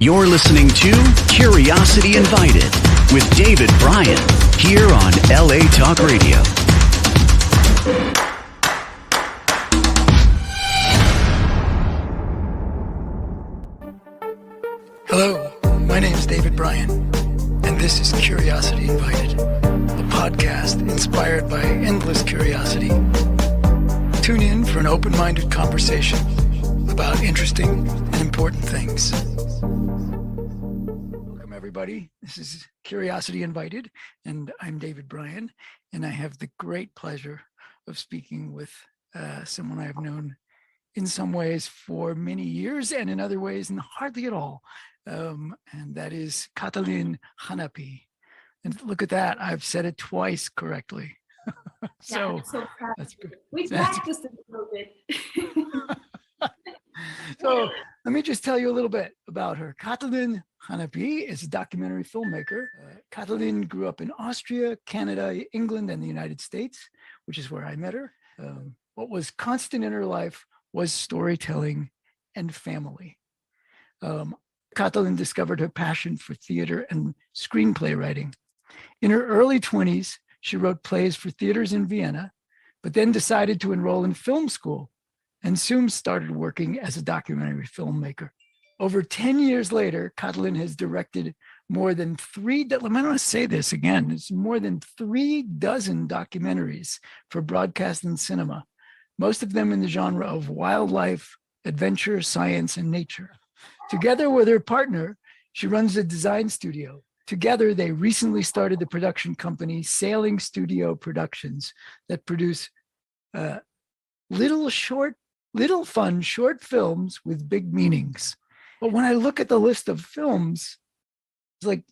You're listening to Curiosity Invited with David Bryan here on LA Talk Radio. Hello, my name is David Bryan, and this is Curiosity Invited, a podcast inspired by endless curiosity. Tune in for an open-minded conversation about interesting and important things. Welcome, everybody. This is Curiosity Invited, and I'm David Bryan, and I have the great pleasure of speaking with someone I have known in some ways for many years and in other ways hardly at all. And that is Katalin Hanapi. And look at that, I've said it twice correctly. So proud. That's good. We practiced it a little bit. So let me just tell you a little bit about her. Katalin Hanapi is a documentary filmmaker. Katalin grew up in Austria, Canada, England, and the United States, which is where I met her. What was constant in her life was storytelling and family. Katalin discovered her passion for theater and screenplay writing. In her early 20s, she wrote plays for theaters in Vienna, but then decided to enroll in film school and soon started working as a documentary filmmaker. Over 10 years later, Katalin has directed more than I'm going to say this again, it's more than 3 dozen documentaries for broadcast and cinema, most of them in the genre of wildlife, adventure, science, and nature. Together with her partner, she runs a design studio. Together, they recently started the production company Sailing Studio Productions that produce little fun short films with big meanings. But when I look at the list of films, it's like,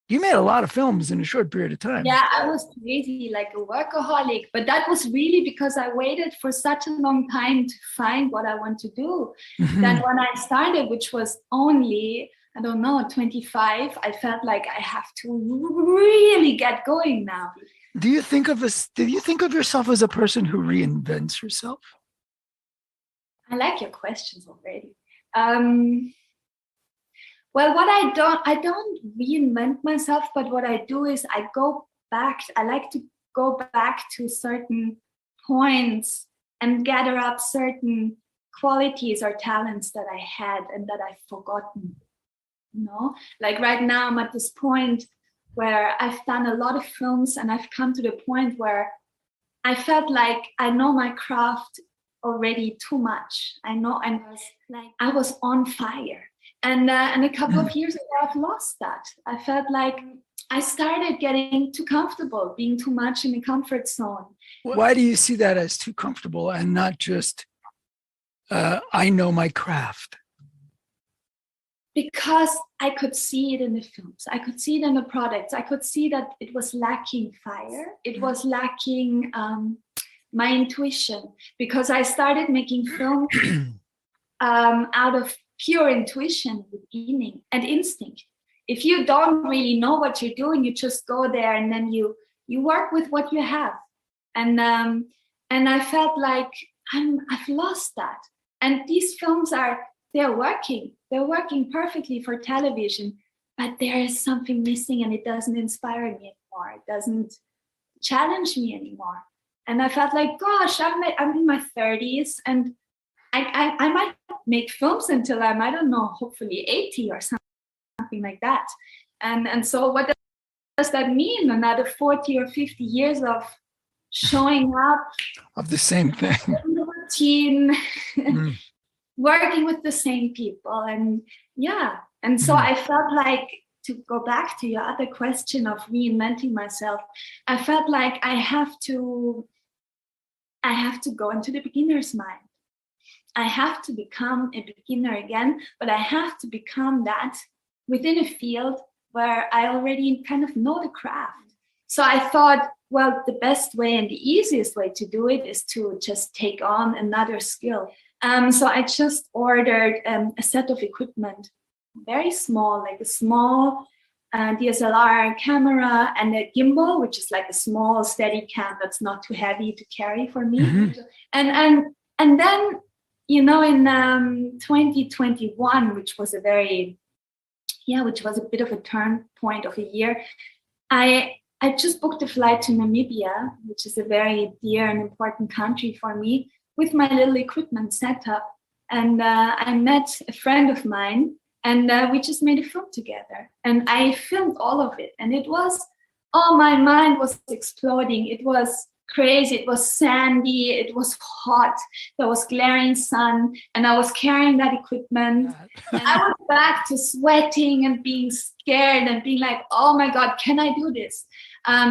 you made a lot of films in a short period of time. Yeah, I was crazy, like a workaholic, but that was really because I waited for such a long time to find what I want to do. That when I started, which was only, 25, I felt like I have to really get going now. Do you think of yourself as a person who reinvents herself? I like your questions already. Well, I don't reinvent myself, but what I do is I like to go back to certain points and gather up certain qualities or talents that I had and that I've forgotten. Like right now I'm at this point where I've done a lot of films and I've come to the point where I felt like I know my craft already too much. I was on fire. And a couple of years ago, I've lost that. I felt like I started getting too comfortable, being too much in the comfort zone. Why do you see that as too comfortable and not just, I know my craft? Because I could see it in the films. I could see it in the products. I could see that it was lacking fire. It was lacking my intuition. Because I started making films out of pure intuition, beginning, and instinct. If you don't really know what you're doing, you just go there and then you work with what you have. And I felt like I've lost that. And these films they're working perfectly for television, but there is something missing and it doesn't inspire me anymore. It doesn't challenge me anymore. And I felt like, gosh, I'm in my 30s and I might make films until I'm, hopefully 80 or something like that. And so what does that mean? Another 40 or 50 years of showing up. Of the same thing. Routine, working with the same people. And so I felt like, to go back to your other question of reinventing myself, I felt like I have to go into the beginner's mind. I have to become a beginner again, but I have to become that within a field where I already kind of know the craft. So I thought, well, the best way and the easiest way to do it is to just take on another skill. So I just ordered a set of equipment, very small, like a small DSLR camera and a gimbal, which is like a small steady cam that's not too heavy to carry for me. And then, in 2021, which was a very which was a bit of a turn point of a year. I just booked a flight to Namibia, which is a very dear and important country for me, with my little equipment set up. And I met a friend of mine, and we just made a film together. And I filmed all of it. And it was, oh, my mind was exploding. It was crazy. It was sandy. It was hot. There was glaring sun. And I was carrying that equipment. And I was back to sweating and being scared and being like, oh my God, can I do this?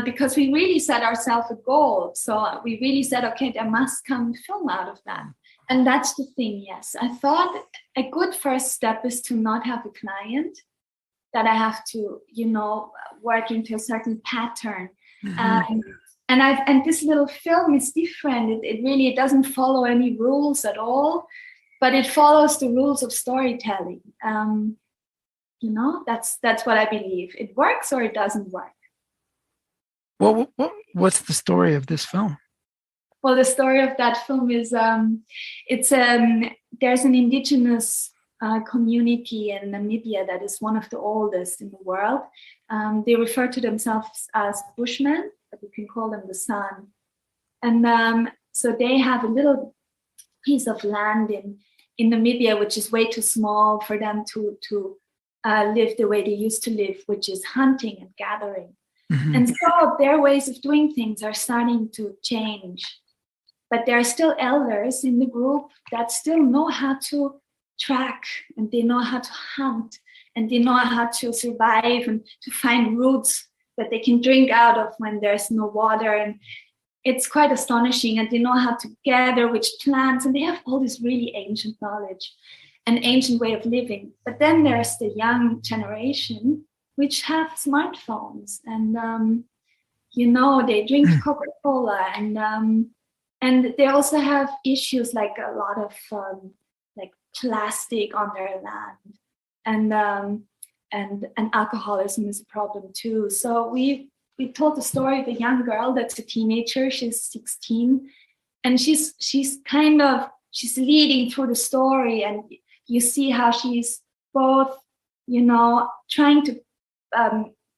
Because we really set ourselves a goal. So we really said, okay, there must come film out of that. And that's the thing, yes. I thought a good first step is to not have a client, that I have to, work into a certain pattern. And this little film is different. It really doesn't follow any rules at all, but it follows the rules of storytelling. That's what I believe. It works or it doesn't work. Well, what's the story of this film? Well, the story of that film is there's an indigenous community in Namibia that is one of the oldest in the world. They refer to themselves as Bushmen, but you can call them the Sun. And so they have a little piece of land in Namibia, which is way too small for them to live the way they used to live, which is hunting and gathering. Mm-hmm. And so their ways of doing things are starting to change. But there are still elders in the group that still know how to track, and they know how to hunt, and they know how to survive and to find roots that they can drink out of when there's no water. And it's quite astonishing. And they know how to gather which plants, and they have all this really ancient knowledge, an ancient way of living. But then there's the young generation, which have smartphones, and they drink Coca-Cola, and they also have issues like a lot of like plastic on their land, and alcoholism is a problem too. So we told the story of a young girl that's a teenager. She's 16, and she's leading through the story, and you see how she's both, trying to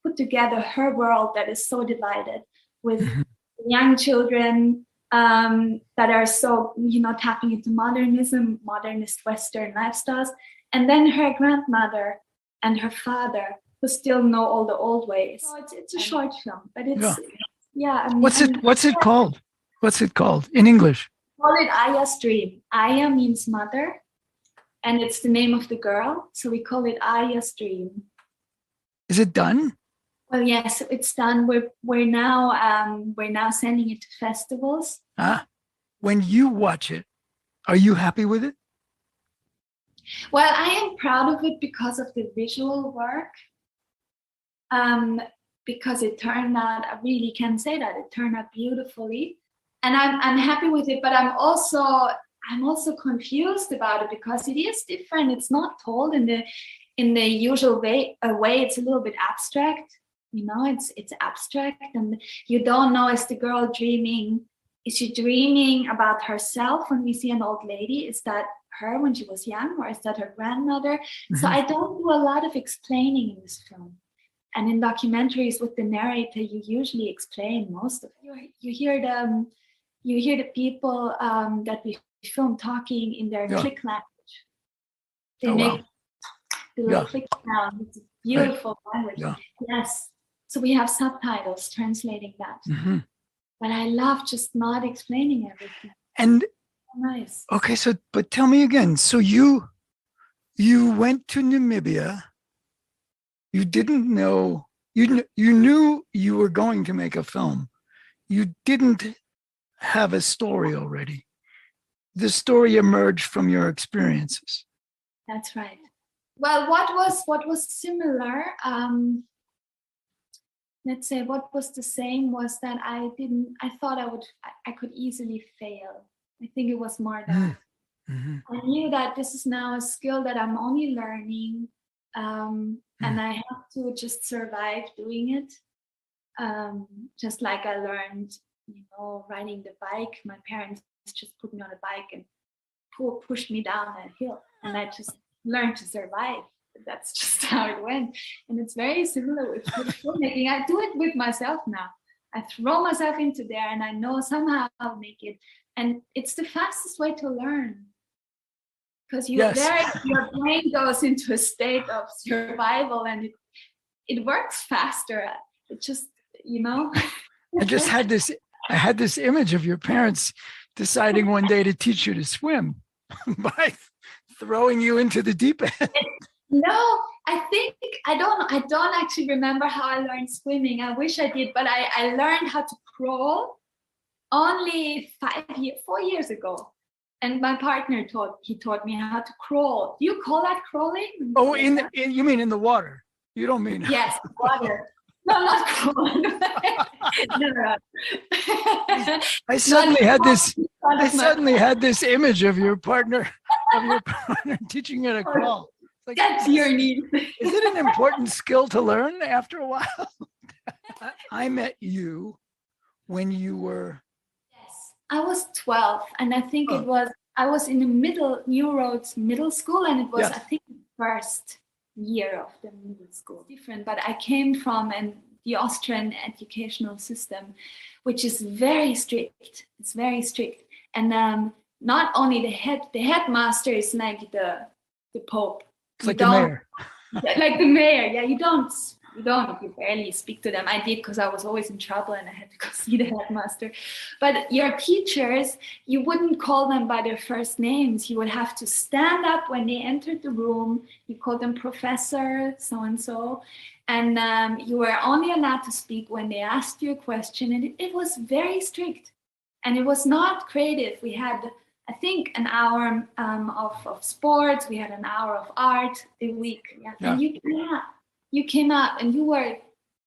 put together her world that is so divided with young children that are so, tapping into modernism, modernist Western lifestyles, and then her grandmother and her father who still know all the old ways. So it's a short film, but it's What's it called? What's it called in English? Call it Aya's Dream. Aya means mother, and it's the name of the girl, so we call it Aya's Dream. Is it done? Well, yes, it's done. We're now sending it to festivals. When you watch it, are you happy with it? Well, I am proud of it because of the visual work. Because it turned out, I really can say that it turned out beautifully, and I'm happy with it. But I'm also confused about it because it is different. It's not told in the usual way. It's a little bit abstract. It's abstract, and you don't know, is the girl dreaming? Is she dreaming about herself when we see an old lady? Is that her when she was young, or is that her grandmother? Mm-hmm. So I don't do a lot of explaining in this film. And in documentaries with the narrator, you usually explain most of it. You hear the people that we film talking in their click language. They make the little click sound. It's a beautiful language. Yeah. Yes. So we have subtitles translating that. Mm-hmm. But I love just not explaining everything. And nice. Okay, but tell me again. So you went to Namibia. You didn't know, you knew you were going to make a film. You didn't have a story already. The story emerged from your experiences. That's right. Well, what was similar, let's say what was the same was that I thought I could easily fail. I think it was more that I knew that this is now a skill that I'm only learning, and I have to just survive doing it. Just like I learned, riding the bike. My parents just put me on a bike and pushed me down a hill, and I just learned to survive. that's just how it went. And it's very similar with filmmaking. I do it with myself now. I throw myself into there and I know somehow I'll make it. And it's the fastest way to learn. Because your brain goes into a state of survival and it works faster. It just, I had this image of your parents deciding one day to teach you to swim by throwing you into the deep end. No, I don't actually remember how I learned swimming. I wish I did, but I learned how to crawl only 4 years ago. And my partner taught me how to crawl. Do you call that crawling? Oh, you mean in the water? You don't mean yes, water. No, not crawling. No. I suddenly had this image of your partner teaching you to crawl. Like, that's your need. Is it an important skill to learn after a while? I met you when you were. Yes, I was 12, and I think I was in the New Roads Middle School, and it was, I think, the first year of the middle school. Different, but I came from the Austrian educational system, which is very strict. It's very strict, and not only the headmaster is like the Pope. It's like the mayor. Like the mayor, yeah. You barely speak to them. I did because I was always in trouble and I had to go see the headmaster. But your teachers, you wouldn't call them by their first names. You would have to stand up when they entered the room. You called them Professor so-and-so. And you were only allowed to speak when they asked you a question. And it was very strict. And it was not creative. We had, I think, an hour of sports. We had an hour of art a week. Yeah. And you came up and you were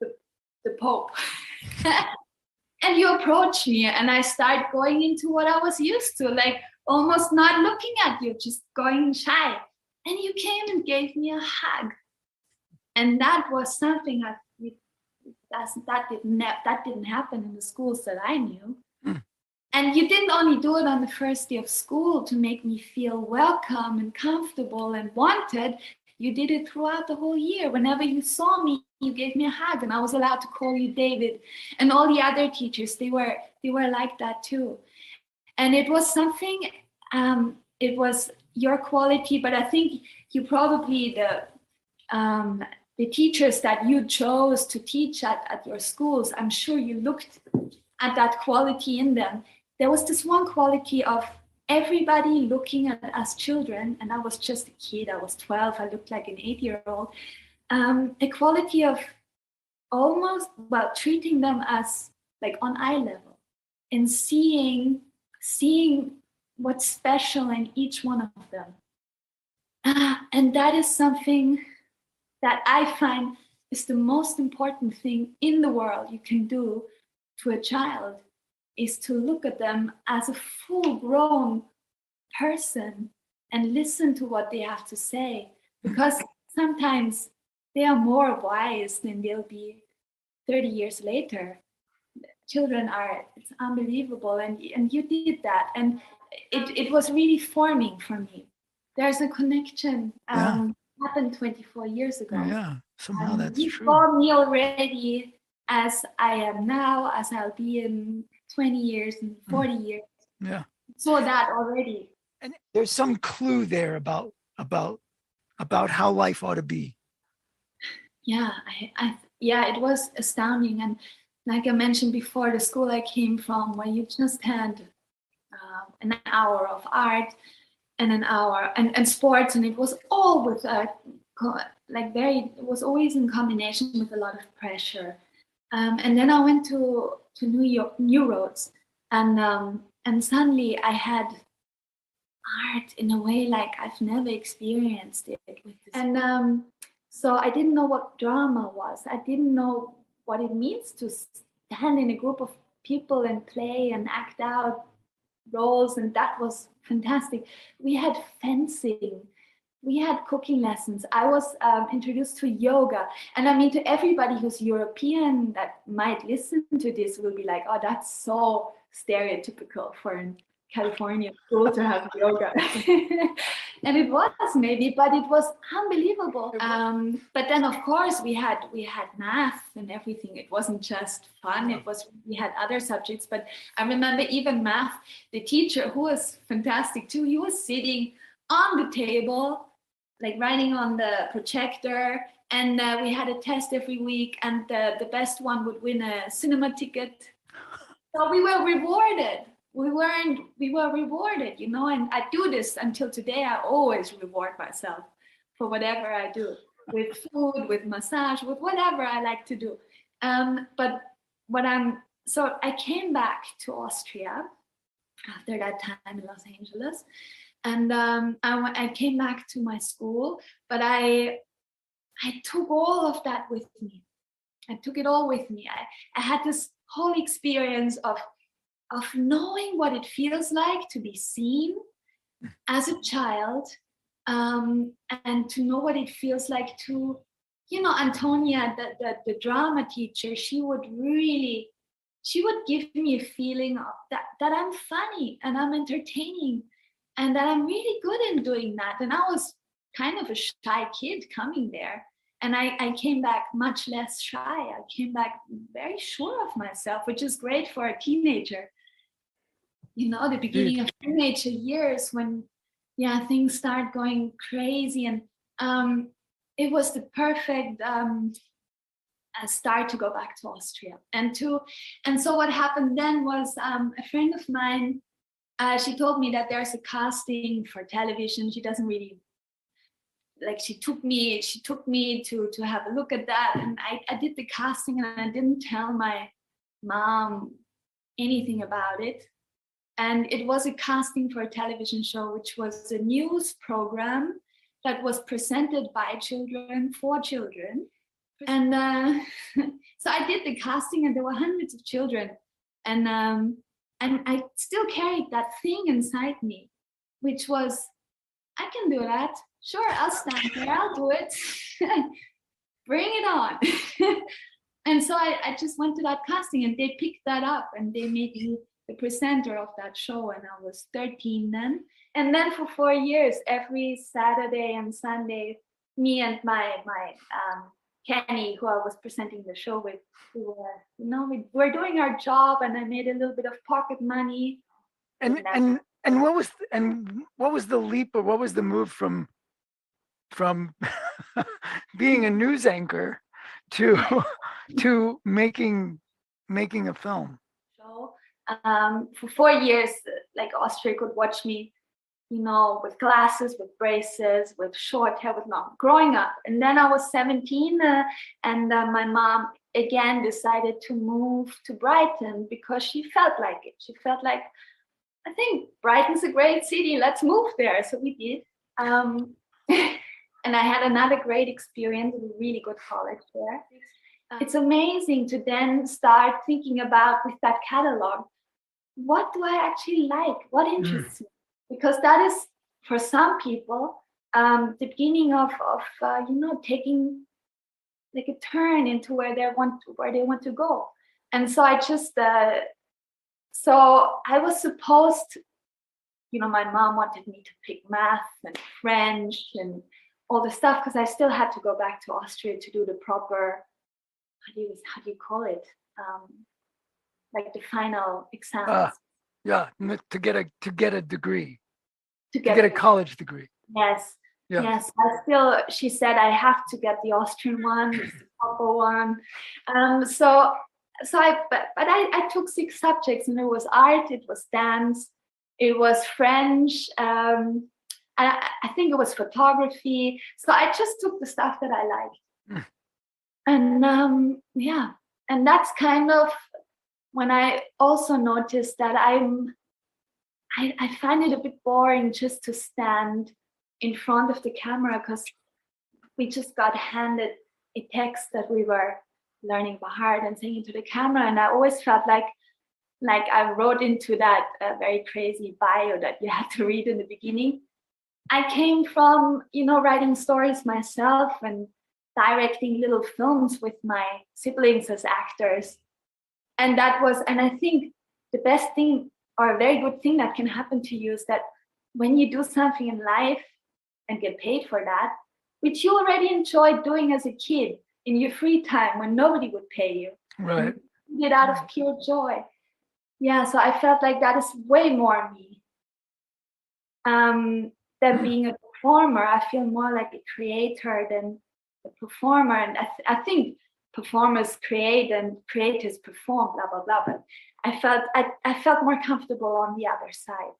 the Pope. And you approached me and I started going into what I was used to, like almost not looking at you, just going shy. And you came and gave me a hug. And that was something that didn't happen in the schools that I knew. Mm. And you didn't only do it on the first day of school to make me feel welcome and comfortable and wanted. You did it throughout the whole year. Whenever you saw me, you gave me a hug, and I was allowed to call you David. And all the other teachers, they were like that too. And it was something. It was your quality, but I think you probably the teachers that you chose to teach at your schools. I'm sure you looked at that quality in them. There was this one quality of everybody looking at us children, and I was just a kid. I was 12. I looked like an 8-year-old. A quality of almost, treating them as like on eye level and seeing what's special in each one of them. And that is something that I find is the most important thing in the world you can do to a child, is to look at them as a full-grown person and listen to what they have to say. Because sometimes they are more wise than they'll be 30 years later. Children it's unbelievable. And you did that. And it was really forming for me. There's a connection happened 24 years ago. Yeah, somehow that's you true. You saw me already as I am now, as I'll be in 20 years and 40 years. Yeah. Saw that already. And there's some clue there about how life ought to be. Yeah, it was astounding. And like I mentioned before, the school I came from, where you just had an hour of art and an hour and sports, and it was all with it was always in combination with a lot of pressure. And then I went to New Roads, and suddenly I had art in a way like I've never experienced it with this. And so I didn't know what drama was. I didn't know what it means to stand in a group of people and play and act out roles, and that was fantastic. We had fencing. We had cooking lessons. I was introduced to yoga. And I mean, to everybody who's European that might listen to this will be like, oh, that's so stereotypical for an California school to have yoga. And it was maybe, but it was unbelievable. But then of course we had math and everything. It wasn't just fun. We had other subjects, but I remember even math, the teacher, who was fantastic too, he was sitting on the table, like writing on the projector, and we had a test every week, and the best one would win a cinema ticket. So we were rewarded. We were rewarded, you know, and I do this until today. I always reward myself for whatever I do, with food, with massage, with whatever I like to do. But so I came back to Austria after that time in Los Angeles, and I came back to my school, but I took all of that with me. I took it all with me. I had this whole experience of knowing what it feels like to be seen as a child, and to know what it feels like to, you know, Antonia, the drama teacher, she would give me a feeling of that I'm funny and I'm entertaining and that I'm really good in doing that. And I was kind of a shy kid coming there. And I came back much less shy. I came back very sure of myself, which is great for a teenager. You know, the beginning of teenager years when, things start going crazy. And it was the perfect start to go back to Austria. And so what happened then was a friend of mine, she told me that there's a casting for television. She doesn't really, like, she took me to have a look at that, and I did the casting, and I didn't tell my mom anything about it. And it was a casting for a television show, which was a news program that was presented by children for children. And so I did the casting, and there were hundreds of children, and I still carried that thing inside me, which was, I can do that. Sure, I'll stand there, I'll do it. Bring it on. And so I just went to that casting, and they picked that up, and they made me the presenter of that show, and I was 13 then. And then for 4 years, every Saturday and Sunday, me and my Kenny, who I was presenting the show with, we were doing our job, and I made a little bit of pocket money. And what was the leap, or what was the move from being a news anchor to making a film? So for 4 years, like, Austria could watch me, you know, with glasses, with braces, with short hair, with long, growing up. And then I was 17, and my mom again decided to move to Brighton because she felt like it. She felt like, I think Brighton's a great city, let's move there. So we did. And I had another great experience in a really good college there. It's amazing to then start thinking about, with that catalog, what do I actually like? What interests me? Because that is, for some people, the beginning of taking like a turn into where they want to go. And so I just so I was supposed, my mom wanted me to pick math and French and all the stuff, because I still had to go back to Austria to do the proper, how do you call it? Like the final exams. To get a degree. To get a college degree. Yes. Yeah. Yes. She said I have to get the Austrian one, the proper one. So I took 6 subjects, and it was art, it was dance, it was French, I think it was photography. So I just took the stuff that I liked. And and that's kind of when I also noticed that I find it a bit boring just to stand in front of the camera, because we just got handed a text that we were learning by heart and saying into the camera. And I always felt like I wrote into that very crazy bio that you had to read in the beginning. I came from, writing stories myself and directing little films with my siblings as actors. And I think the best thing or a very good thing that can happen to you is that when you do something in life and get paid for that, which you already enjoyed doing as a kid in your free time when nobody would pay you, Right. you did it out of pure joy. Yeah, so I felt like that is way more me. Than being a performer. I feel more like a creator than a performer. And I think performers create and creators perform, blah, blah, blah. But I felt more comfortable on the other side.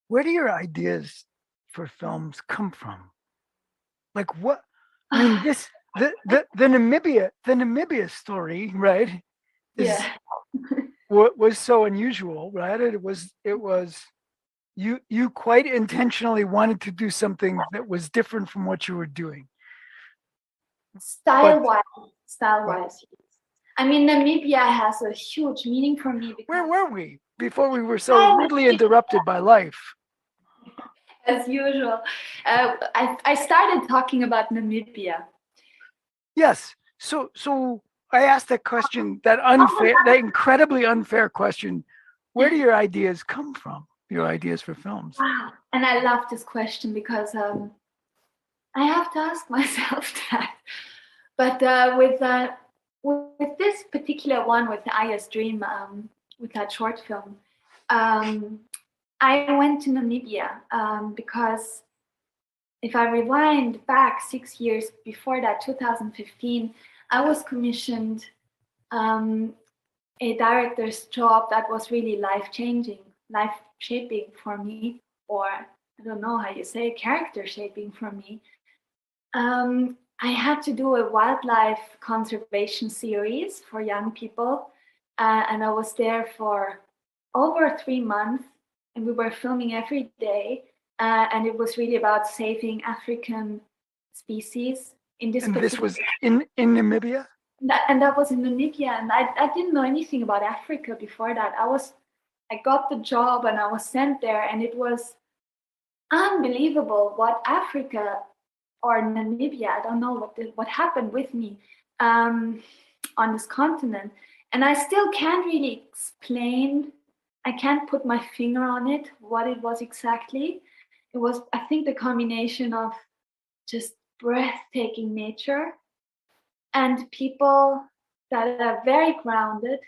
Where do your ideas for films come from? Like what? I mean, the Namibia story, right? Is what was so unusual, right? It was you quite intentionally wanted to do something that was different from what you were doing. Style-wise. I mean, Namibia has a huge meaning for me. Because where were we before we were so rudely interrupted by life? As usual. I started talking about Namibia. Yes. So I asked that question, that incredibly unfair question. Where do your ideas come from? Your ideas for films? Wow. And I love this question because I have to ask myself that. But with this particular one, with Aya's Dream, with that short film, I went to Namibia because if I rewind back 6 years before that, 2015, I was commissioned a director's job that was really life-changing, life-shaping for me, or I don't know how you say, character-shaping for me. I had to do a wildlife conservation series for young people, and I was there for over 3 months, and we were filming every day, and it was really about saving African species in this. And this was in Namibia? That was in Namibia, and I didn't know anything about Africa before that. I got the job and I was sent there, and it was unbelievable what Africa or Namibia, I don't know what happened with me on this continent. And I still can't really explain, I can't put my finger on it, what it was exactly. It was, I think, the combination of just breathtaking nature and people that are very grounded,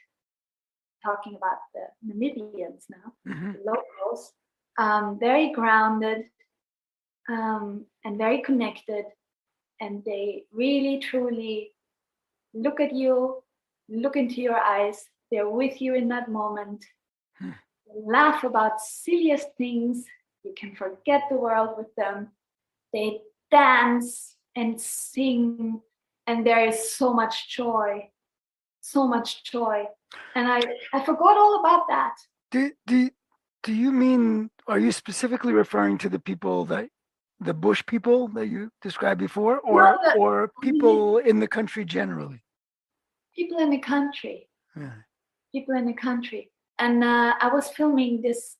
talking about the Namibians now, the locals, very grounded and very connected. And they really, truly look at you, look into your eyes. They're with you in that moment. They laugh about silliest things. You can forget the world with them. They dance and sing, and there is so much joy, so much joy. And I forgot all about that. Do you mean, are you specifically referring to the people the bush people that you described before, or people in the country generally? People in the country. Yeah. People in the country. And I was filming this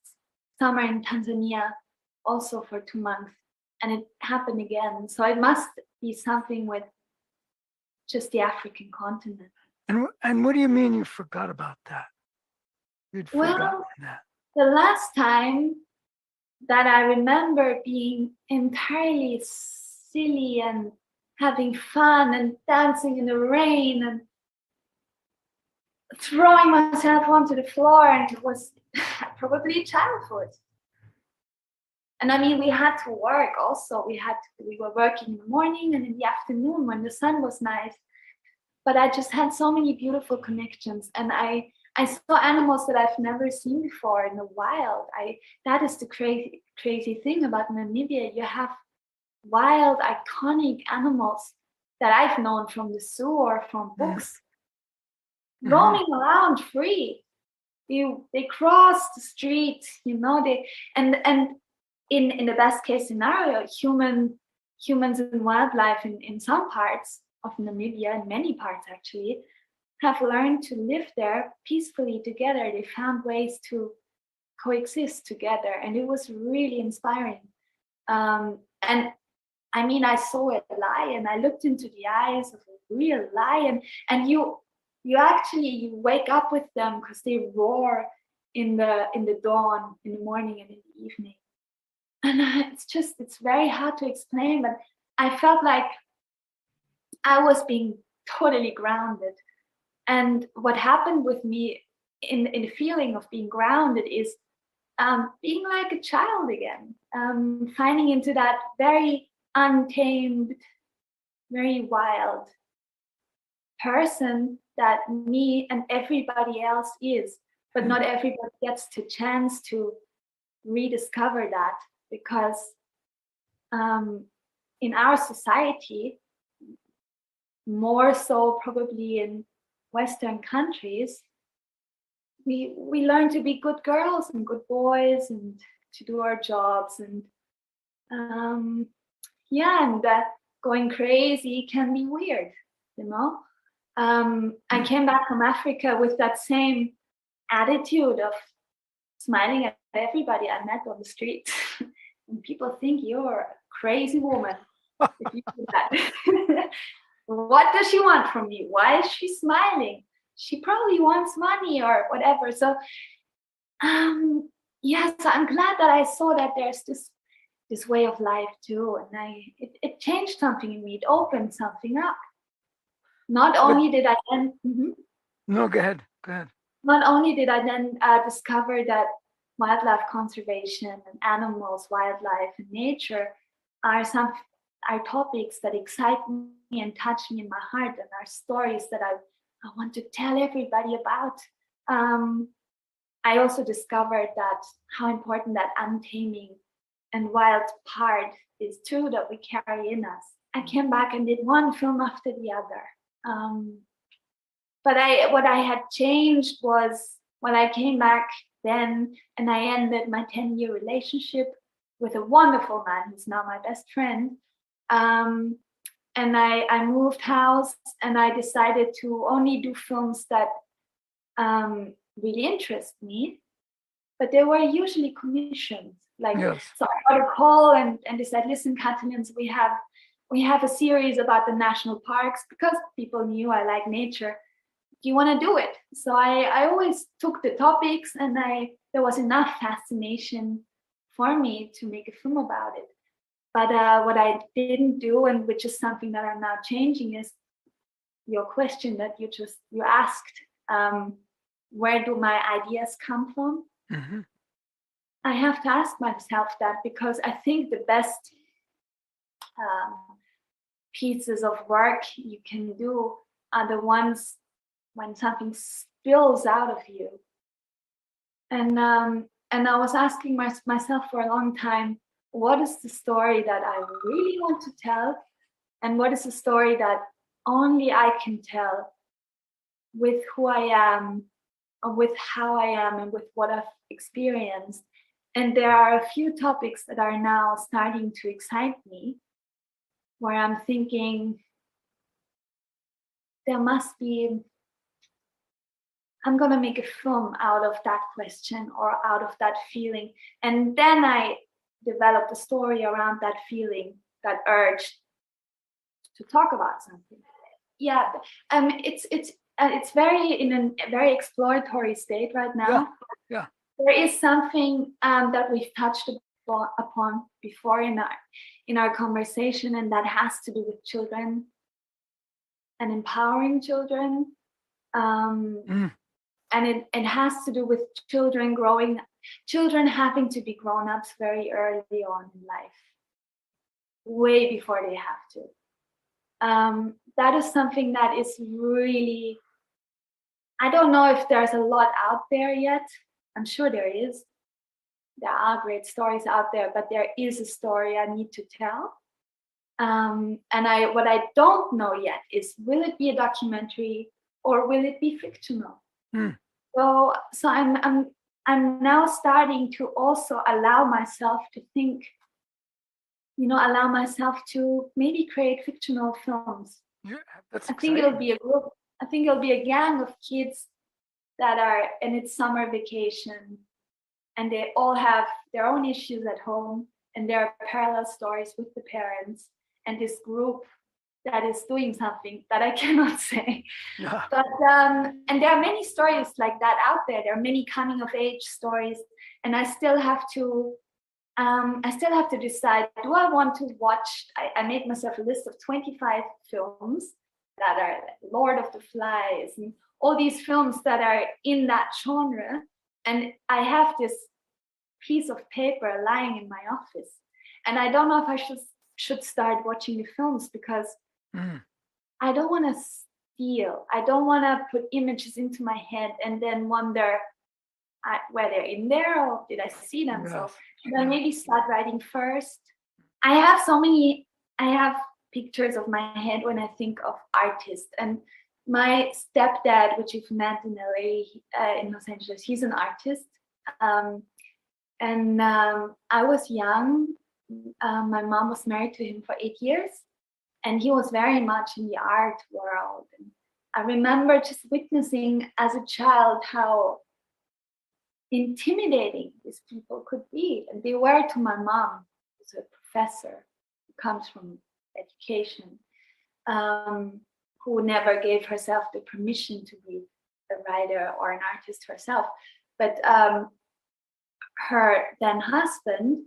summer in Tanzania also for 2 months, and it happened again. So it must be something with just the African continent. And what do you mean you forgot about that? You'd forgotten that. The last time that I remember being entirely silly and having fun and dancing in the rain and throwing myself onto the floor, and it was probably childhood. And I mean, we had to work also. We were working in the morning and in the afternoon when the sun was nice. But I just had so many beautiful connections, and I saw animals that I've never seen before in the wild. That is the crazy thing about Namibia. You have wild, iconic animals that I've known from the zoo or from books, roaming around free. They cross the street, and in the best case scenario, humans and wildlife in some parts of Namibia, in many parts actually, have learned to live there peacefully together. They found ways to coexist together, and it was really inspiring. And I mean, I saw a lion. I looked into the eyes of a real lion, and you you wake up with them because they roar in the dawn, in the morning, and in the evening. And it's very hard to explain, but I felt like I was being totally grounded. And what happened with me in the feeling of being grounded is being like a child again, finding into that very untamed, very wild person that me and everybody else is. But not everybody gets the chance to rediscover that, because in our society, more so probably in Western countries, we learn to be good girls and good boys and to do our jobs, and going crazy can be weird, you know. I came back from Africa with that same attitude of smiling at everybody I met on the street. And people think you're a crazy woman if you do that. What does she want from me? Why is she smiling? She probably wants money or whatever. So so I'm glad that I saw that there's this way of life too, and it changed something in me. It opened something up. Not only did I then No, go ahead. not only did I then discover that wildlife conservation and animals, wildlife, and nature are topics that excite me and touch me in my heart, and are stories that I want to tell everybody about. I also discovered that how important that untaming and wild part is too, that we carry in us. I came back and did one film after the other. But what I had changed was when I came back then and I ended my 10-year relationship with a wonderful man who's now my best friend. And I moved house, and I decided to only do films that really interest me, but they were usually commissions. So I got a call and they said, listen, Catalans, we have a series about the national parks, because people knew I like nature. Do you want to do it? So I always took the topics, and there was enough fascination for me to make a film about it. But what I didn't do, and which is something that I'm now changing, is your question that you asked. Where do my ideas come from? Mm-hmm. I have to ask myself that, because I think the best pieces of work you can do are the ones when something spills out of you. And I was asking myself for a long time, what is the story that I really want to tell? And what is the story that only I can tell with who I am, or with how I am, and with what I've experienced? And there are a few topics that are now starting to excite me, where I'm thinking I'm going to make a film out of that question or out of that feeling. And then I developed a story around that feeling, that urge to talk about something. Yeah, it's very in a very exploratory state right now. Yeah. There is something that we've touched upon before in our conversation, and that has to do with children and empowering children. And it has to do with children having to be grown-ups very early on in life, way before they have to. That is something that is really, I don't know if there's a lot out there yet. I'm sure there is. There are great stories out there, but there is a story I need to tell. And what I don't know yet is, will it be a documentary or will it be fictional? So I'm now starting to also allow myself to think, allow myself to maybe create fictional films. Yeah, that's I think exciting. it'll be a group. I think it'll be a gang of kids that are, and it's summer vacation, and they all have their own issues at home, and there are parallel stories with the parents, and this group that is doing something that I cannot say. Yeah. But and there are many stories like that out there. There are many coming of age stories, and I still have to decide, do I want to watch? I made myself a list of 25 films that are Lord of the Flies and all these films that are in that genre. And I have this piece of paper lying in my office. And I don't know if I should start watching the films, because I don't want to steal. I don't want to put images into my head and then wonder were they in there or did I see them? Yes. So then maybe start writing first. I have pictures of my head when I think of artists. And my stepdad, which you've met in LA, in Los Angeles, he's an artist. I was young. My mom was married to him for 8 years, and he was very much in the art world. And I remember just witnessing as a child how intimidating these people could be. And they were to my mom, who's a professor who comes from education, who never gave herself the permission to be a writer or an artist herself. But her then husband,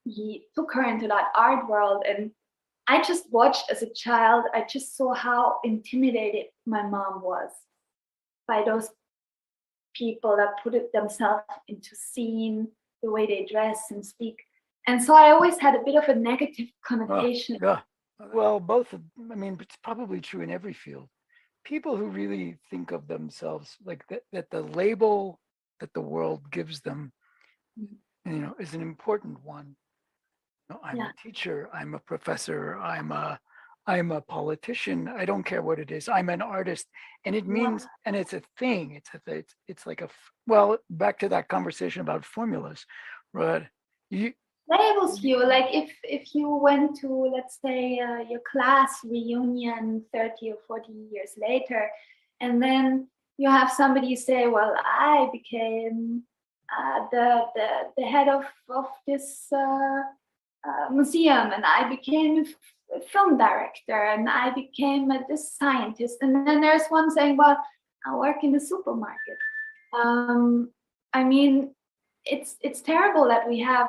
he took her into that art world, and I just watched as a child. I just saw how intimidated my mom was by those people that put it themselves into scene, the way they dress and speak. And so I always had a bit of a negative connotation. Yeah. Well, it's probably true in every field. People who really think of themselves like that the label that the world gives them, is an important one. I'm a teacher, I'm a professor, I'm a politician. I don't care what it is. I'm an artist, and it means, and it's a thing. It's like back to that conversation about formulas, right? Labels you, like if you went to, let's say, your class reunion 30 or 40 years later, and then you have somebody say, well, I became the head of this museum, and I became a film director, and I became this scientist, and then there's one saying, well, I work in the supermarket. It's terrible that we have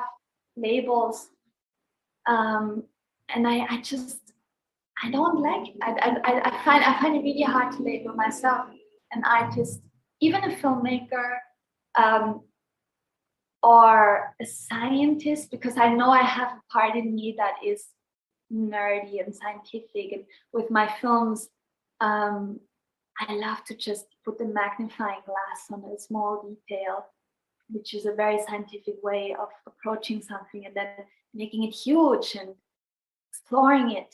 labels, and I don't like it. I find it really hard to label myself an artist, even a filmmaker, or a scientist, because I know I have a part in me that is nerdy and scientific. And with my films, I love to just put the magnifying glass on a small detail, which is a very scientific way of approaching something and then making it huge and exploring it.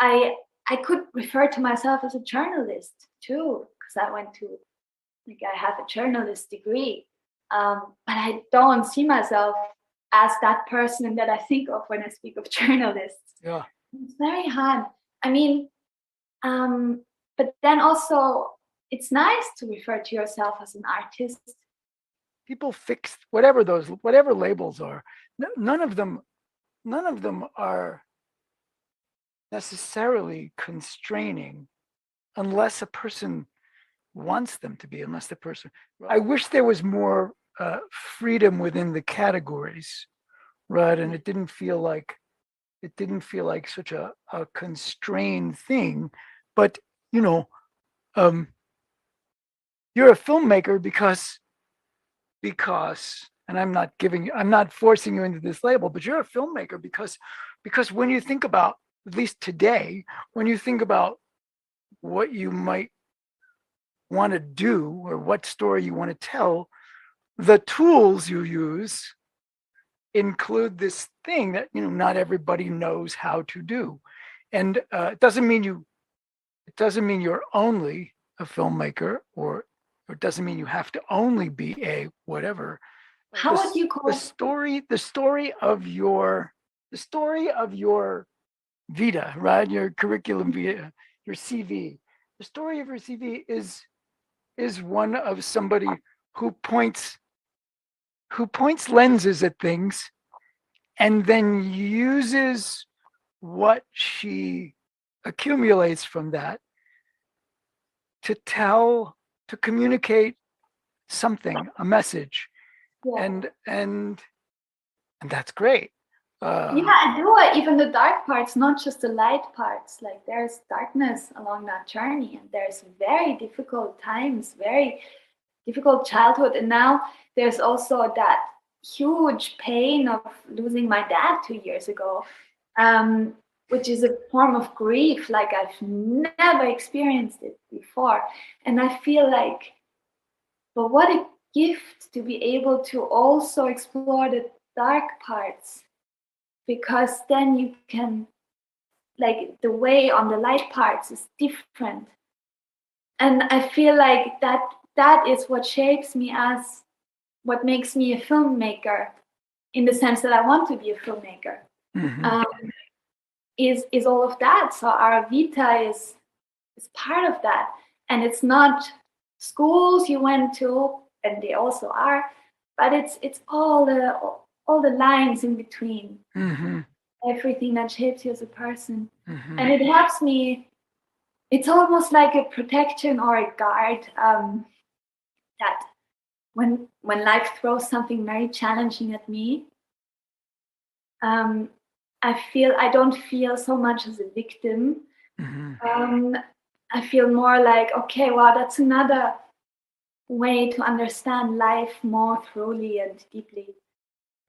I could refer to myself as a journalist too, because I have a journalist degree. But I don't see myself as that person that I think of when I speak of journalists. Yeah. It's very hard. But then also, it's nice to refer to yourself as an artist. People fix whatever labels are. None of them are necessarily constraining, unless a person wants them to be. I wish there was more freedom within the categories, right? And it didn't feel like such a constrained thing. But you're a filmmaker because, and I'm not forcing you into this label, but you're a filmmaker because when you think about, at least today, when you think about what you might want to do or what story you want to tell, the tools you use include this thing that not everybody knows how to do. And it doesn't mean you're only a filmmaker, or it doesn't mean you have to only be a whatever. How would you call the story of your vita, right? Your curriculum vitae, your CV. The story of your CV is one of somebody who points lenses at things and then uses what she accumulates from that to communicate something, a message, Yeah. and that's great. Yeah, I do. Even the dark parts, not just the light parts. Like there's darkness along that journey, and there's very difficult times, very difficult childhood, and now there's also that huge pain of losing my dad 2 years ago, which is a form of grief like I've never experienced it before. And I feel like, but what a gift to be able to also explore the dark parts, because then you can, like, the way on the light parts is different. And I feel like that is what shapes me as what makes me a filmmaker, in the sense that I want to be a filmmaker. Mhm. Is all of that. So our vita is part of that. And it's not schools you went to, and they also are, but it's all the lines in between, Mhm. everything that shapes you as a person. Mhm. And it helps me. It's almost like a protection or a guard, that when life throws something very challenging at me, I don't feel so much as a victim. Mhm. I feel more like, okay, wow, that's another way to understand life more thoroughly and deeply.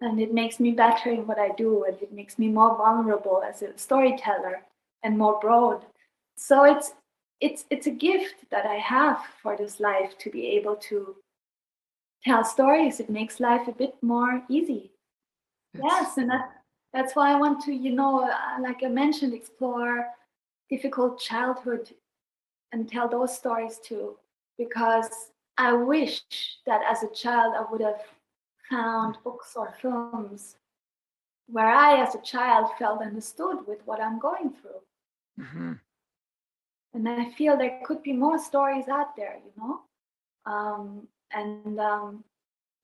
And it makes me better in what I do, and it makes me more vulnerable as a storyteller and more broad. So it's a gift that I have for this life, to be able to tell stories. It makes life a bit more easy. Yes, and that's why I want to, like I mentioned, explore difficult childhood and tell those stories too, because I wish that as a child I would have found books or films where I, as a child, felt understood with what I'm going through. Mhm. And I feel there could be more stories out there, and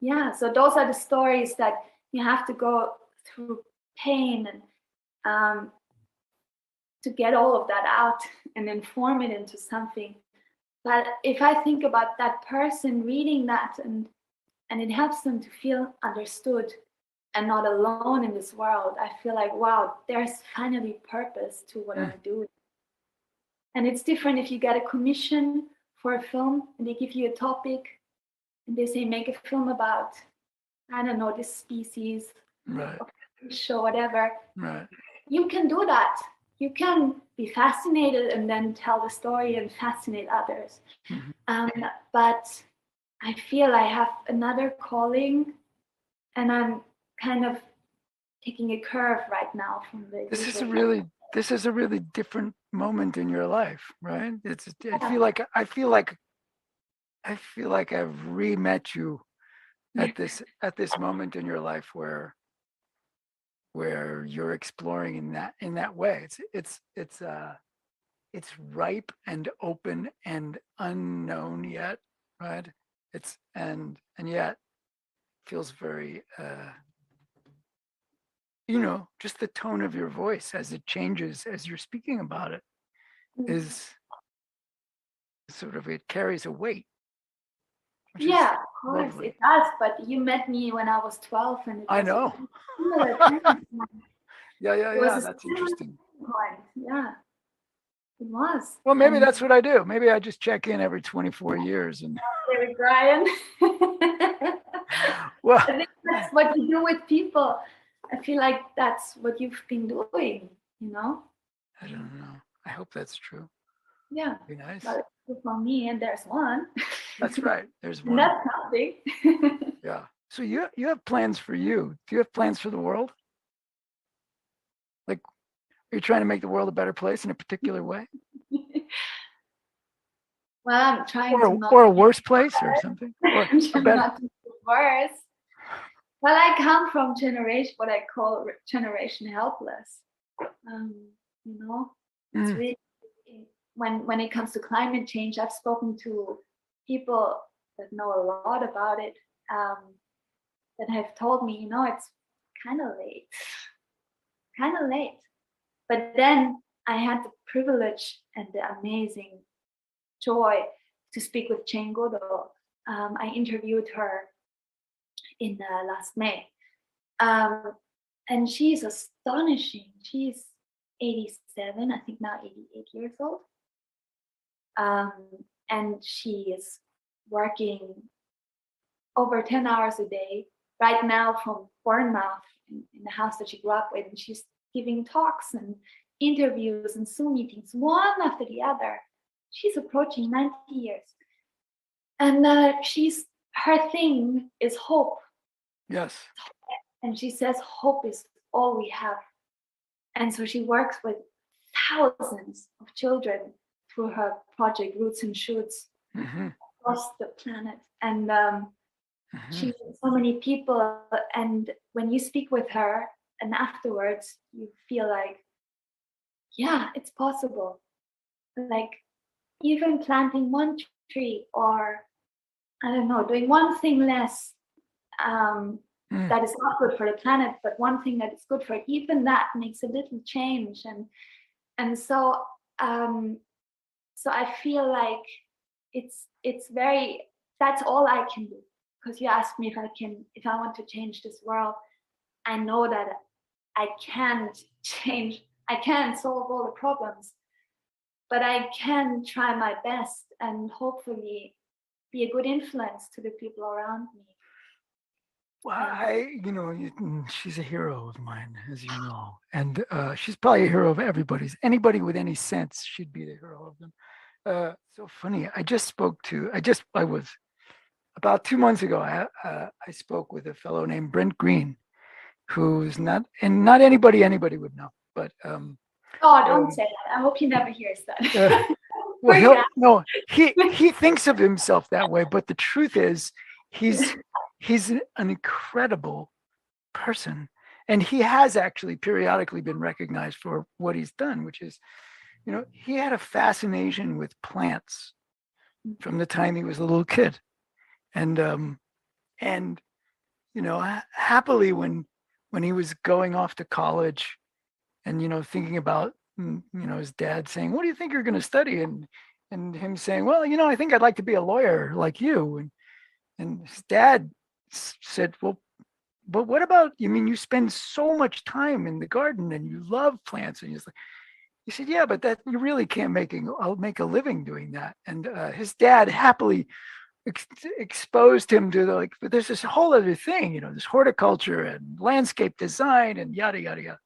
yeah, so those are the stories that you have to go through pain and, to get all of that out and then form it into something. But if I think about that person reading that, and it helps them to feel understood and not alone in this world, I feel like, wow, there's finally purpose to what I'm doing. And it's different if you get a commission for a film and they give you a topic and they say, make a film about, I don't know, this species, Right. fish or whatever. Right. You can do that. You can be fascinated and then tell the story and fascinate others. Mhm. But I feel I have another calling, and I'm kind of taking a curve right now from the This is a usual. really different moment in your life, right? I Yeah. feel like I've re-met you at this moment in your life where you're exploring in that way. It's ripe and open and unknown yet, right? It's and yet feels very just the tone of your voice as it changes as you're speaking about it is sort of, it carries a weight, which is Yeah, of course lovely. it does. But you met me when I was 12, and it I was a know. similar time. Yeah, It was a that's similar interesting. point. Yeah, it was. Well, maybe And that's what I do. Maybe I just check in every 24 years and David Bryan. well, I think that's what you do with people. I feel like that's what you've been doing, you know? I don't know. I hope that's true. Yeah. Be nice. But for me, and there's one. That's right. There's And one. that's something. Yeah. So you have plans for you. Do you have plans for the world? Like, are you trying to make the world a better place in a particular way, Well, I'm trying to not or a worse place, or something, I'm or trying better? not to make it worse. Well, I come from generation, what I call generation helpless. Um, it's Mm, really, when it comes to climate change, I've spoken to people that know a lot about it, um, that have told me, it's kind of late, kind of late. But then I had the privilege and the amazing joy to speak with Jane Goodall. I interviewed her in last May. And she's astonishing. She's 87, I think now 88 years old. And she is working over 10 hours a day right now from Bournemouth in the house that she grew up with. And she's giving talks and interviews and Zoom meetings, one after the other. She's approaching 90 years. And her thing is hope. Yes. And she says hope is all we have. And so she works with thousands of children through her project Roots and Shoots across the planet. And she's with so many people. And when you speak with her and afterwards, you feel like, yeah, it's possible. Like even planting one tree, or I don't know, doing one thing less that is not good for the planet, but one thing that is good for it, even that makes a little change. And so I feel like it's very, that's all I can do. Because you asked me if I want to change this world. I know that I can't solve all the problems, but I can try my best and hopefully be a good influence to the people around me. Well, she's a hero of mine, as you know, and she's probably a hero of everybody's. Anybody with any sense should be the hero of them. So funny. I was about 2 months ago. I spoke with a fellow named Brent Green, who's not anybody would know, but don't say that. I hope he never hears that. Well, he thinks of himself that way, but the truth is, he's an incredible person, and he has actually periodically been recognized for what he's done, which is, he had a fascination with plants from the time he was a little kid, and happily when he was going off to college, and thinking about his dad saying, "What do you think you're going to study?" and him saying, "Well, I think I'd like to be a lawyer like you," and his dad said, "Well, but what about, you spend so much time in the garden and you love plants." And he said, "Yeah, but that you really can't make a living doing that." And his dad happily exposed him to but there's this whole other thing, this horticulture and landscape design and yada yada yada.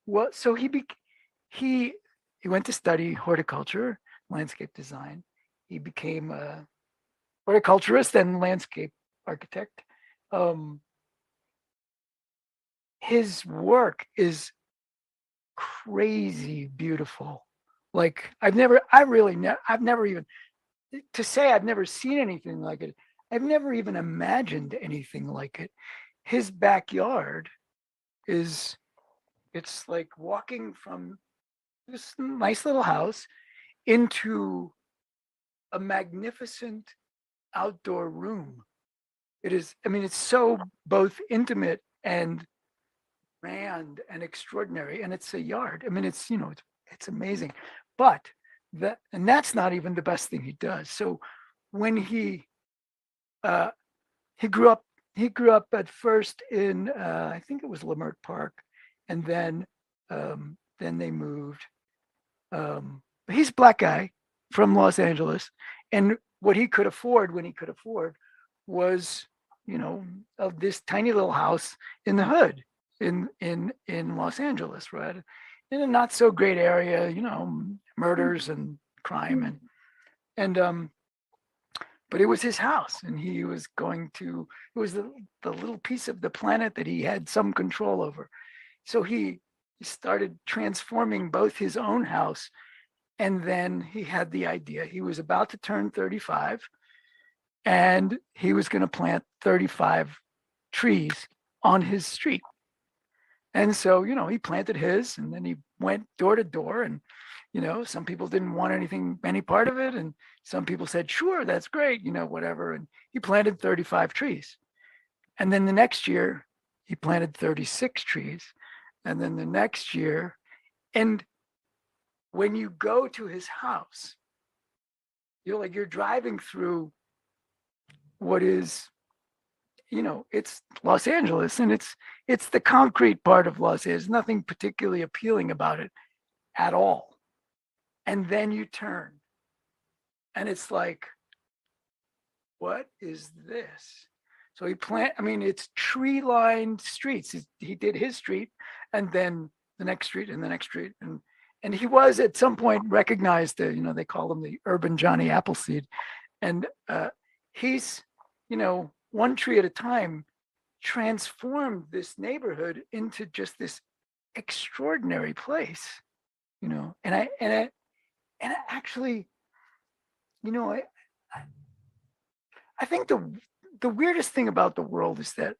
Well, so he went to study horticulture, landscape design. He became a horticulturist and landscape architect. His work is crazy beautiful. Like I've never even, to say I've never seen anything like it. I've never even imagined anything like it. His backyard it's like walking from this nice little house into a magnificent outdoor room. It is, it's so both intimate and grand and extraordinary, and it's a yard. It's amazing. But that's not even the best thing he does. So when he grew up at first in I think it was Leimert Park, and then they moved. He's a black guy from Los Angeles, and what he could afford when he could afford was, of this tiny little house in the hood in Los Angeles, right? In a not so great area, murders and crime and but it was his house, and he was it was the little piece of the planet that he had some control over. So he started transforming both his own house, and then he had the idea. He was about to turn 35, and he was going to plant 35 trees on his street. And so, he planted his, and then he went door to door, and some people didn't want any part of it, and some people said, "Sure, that's great," whatever. And he planted 35 trees. And then the next year, he planted 36 trees. And then the next year, And when you go to his house, you're driving through what is, it's Los Angeles, and it's the concrete part of Los Angeles. Nothing particularly appealing about it at all. And then you turn, and it's like, what is this? So it's tree-lined streets. He did his street, and then the next street, and the next street, and he was at some point recognized. They call him the urban Johnny Appleseed, and he's, one tree at a time, transformed this neighborhood into just this extraordinary place. And I actually, I think the weirdest thing about the world is that,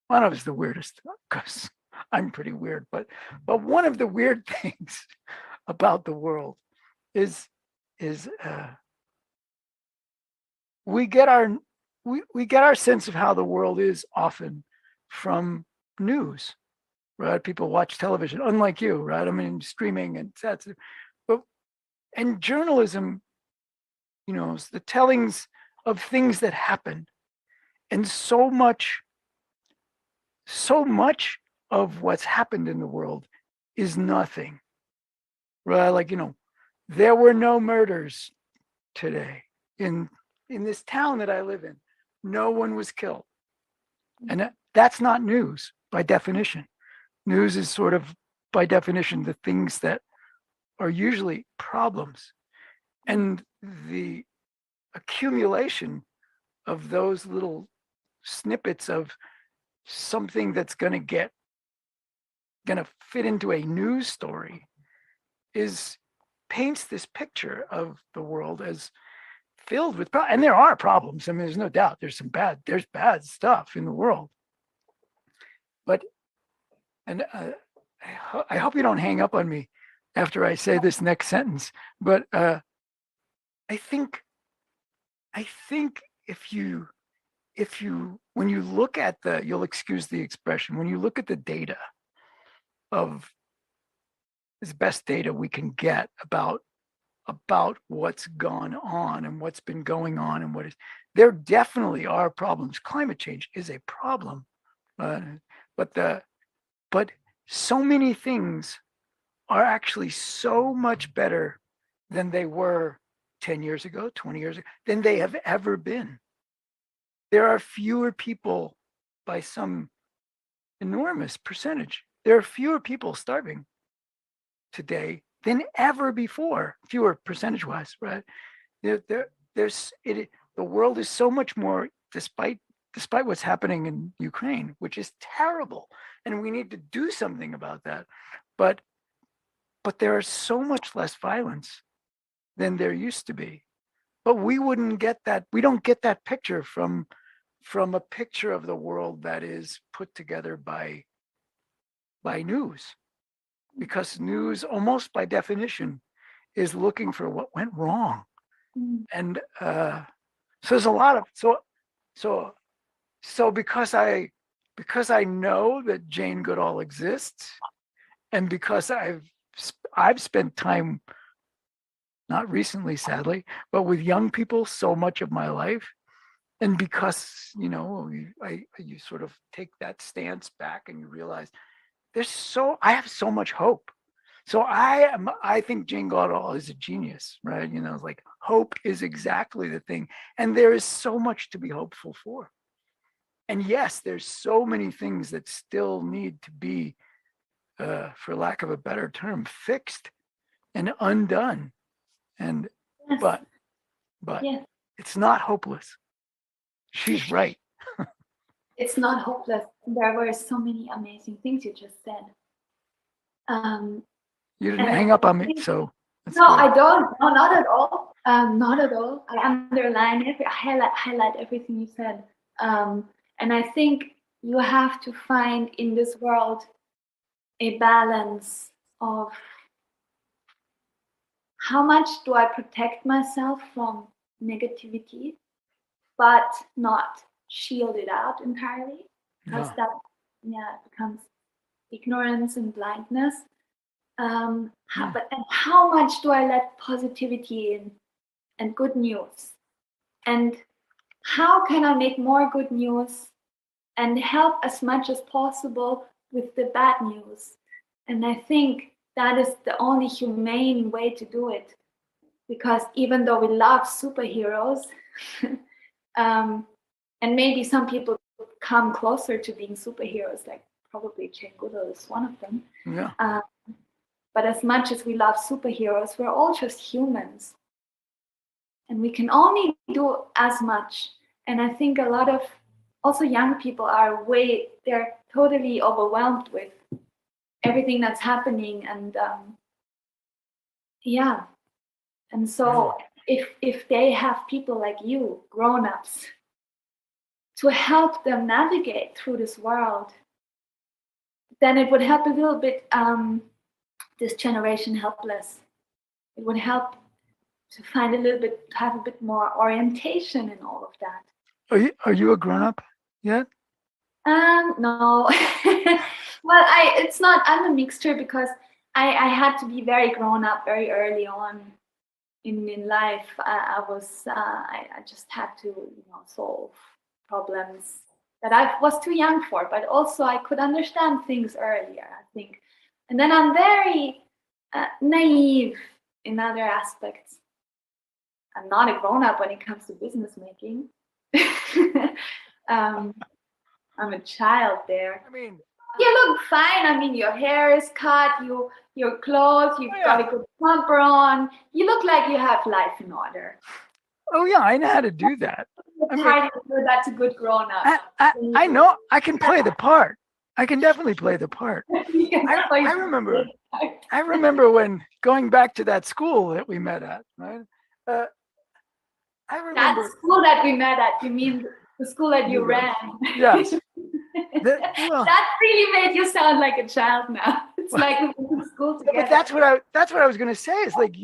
one of it's the weirdest because I'm pretty weird, but one of the weird things about the world is we get our sense of how the world is often from news, right? People watch television, unlike you, right? I mean, streaming and that's, and journalism, is the tellings of things that happen, and so much of what's happened in the world is nothing, right? Like, there were no murders today in this town that I live in. No one was killed, and that's not news by definition. News is sort of, by definition, the things that are usually problems, and the accumulation of those little snippets of something that's going to fit into a news story paints this picture of the world as filled with and there are problems. I mean, there's no doubt there's bad stuff in the world, but I hope you don't hang up on me after I say this next sentence, but I think if you when you look at you'll excuse the expression, when you look at the data of as best data we can get about what's gone on and what's been going on and there definitely are problems. Climate change is a problem, but so many things are actually so much better than they were 10 years ago, 20 years ago, than they have ever been. There are fewer people, by some enormous percentage, there are fewer people starving today than ever before, fewer percentage-wise, right? The world is so much more, despite what's happening in Ukraine, which is terrible, and we need to do something about that. But there is so much less violence than there used to be. But we wouldn't get that. We don't get that picture from a picture of the world that is put together by news, because news, almost by definition, is looking for what went wrong. And so there's a lot of so because I know that Jane Goodall exists, and because I've spent time, not recently, sadly, but with young people so much of my life, and because you sort of take that stance back and you realize I have so much hope. So I think Jane Goodall is a genius, right? It's like hope is exactly the thing, and there is so much to be hopeful for. And yes, there's so many things that still need to be, for lack of a better term, fixed and undone. And Yes. but Yes. It's not hopeless. She's right. It's not hopeless. There were so many amazing things you just said. You didn't hang up on me, so no, good. I don't. No, not at all. Not at all. I underline it. I highlight everything you said. And I think you have to find in this world a balance of how much do I protect myself from negativity, but not shield it out entirely, because that becomes ignorance and blindness. And how much do I let positivity in and good news? And how can I make more good news and help as much as possible with the bad news? And I think that is the only humane way to do it. Because even though we love superheroes, and maybe some people come closer to being superheroes, like probably Jane Goodall is one of them. Yeah. But as much as we love superheroes, we're all just humans. And we can only do as much. And I think a lot of also young people they're totally overwhelmed with everything that's happening. And yeah. And so if they have people like you, grown-ups, to help them navigate through this world, then it would help a little bit this generation helpless. It would help to find have a bit more orientation in all of that. Are you a grown-up yet? No. Well, it's not. I'm a mixture because I had to be very grown up very early on in life. I just had to solve problems that I was too young for, but also I could understand things earlier, I think. And then I'm very naive in other aspects. I'm not a grown-up when it comes to business making. I'm a child there. I mean, you look fine. I mean, your hair is cut, your clothes, you've got a good pumper on. You look like you have life in order. Oh yeah, I know how to do that. That's a good grown-up. I know I can play the part. I can definitely play the part. I remember when going back to that school that we met at, right? I remember that school that we met at. You mean the school that you ran? Yes. That really made you sound like a child now. It's like we went to school together. But that's what I was going to say. Is like,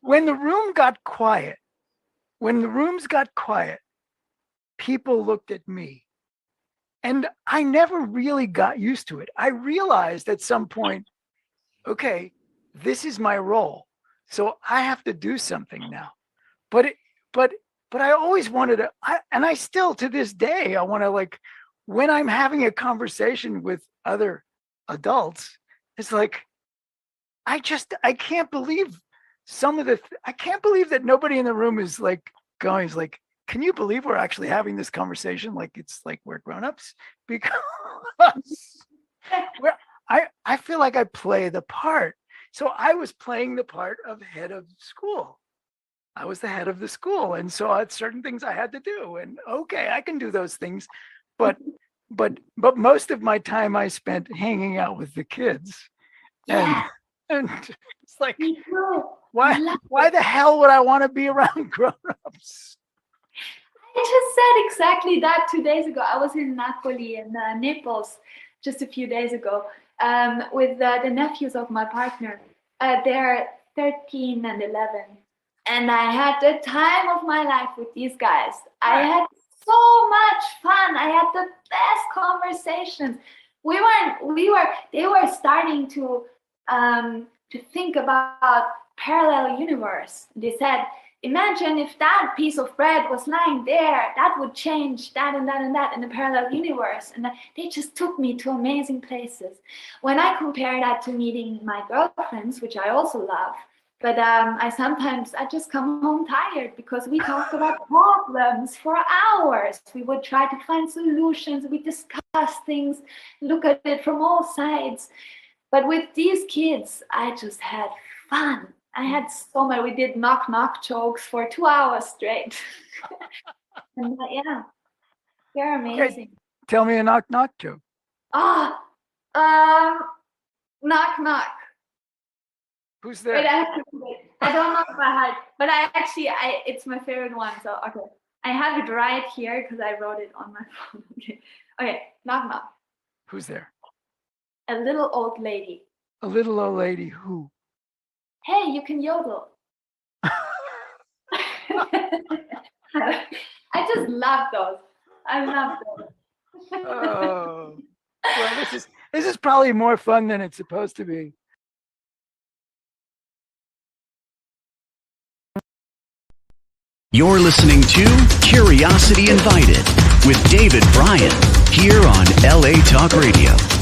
when the room got quiet, people looked at me. And I never really got used to it. I realized at some point, okay, this is my role. So I have to do something now. But I always wanted to, and I still to this day, I want to, when I'm having a conversation with other adults, it's like, I can't believe I can't believe that nobody in the room is going, can you believe we're actually having this conversation? It's like we're grown-ups, because I feel like I play the part. So I was playing the part of head of school. I was the head of the school. And so I had certain things I had to do, and okay, I can do those things. But most of my time I spent hanging out with the kids. And it's like, why the hell would I want to be around grown-ups? I just said exactly that 2 days ago. I was in Napoli and Naples just a few days ago with the nephews of my partner. They're 13 and 11. And I had the time of my life with these guys. I had so much fun. I had the best conversations. They were starting to think about parallel universe. They said, imagine if that piece of bread was lying there, that would change that and that and that in the parallel universe. And they just took me to amazing places. When I compare that to meeting my girlfriends, which I also love, but I just come home tired because we talk about problems for hours. We would try to find solutions. We discuss things, look at it from all sides. But with these kids, I just had fun. I had so much. We did knock jokes for 2 hours straight. And they're amazing. Okay. Tell me a knock joke. Knock. Who's there? Wait, I don't know if I had, but it's my favorite one. So okay, I have it right here because I wrote it on my phone. Okay, knock. Who's there? A little old lady. A little old lady who? Hey, you can yodel. I just love those. I love those. Oh, well, This is probably more fun than it's supposed to be. You're listening to Curiosity Invited with David Bryan here on LA Talk Radio.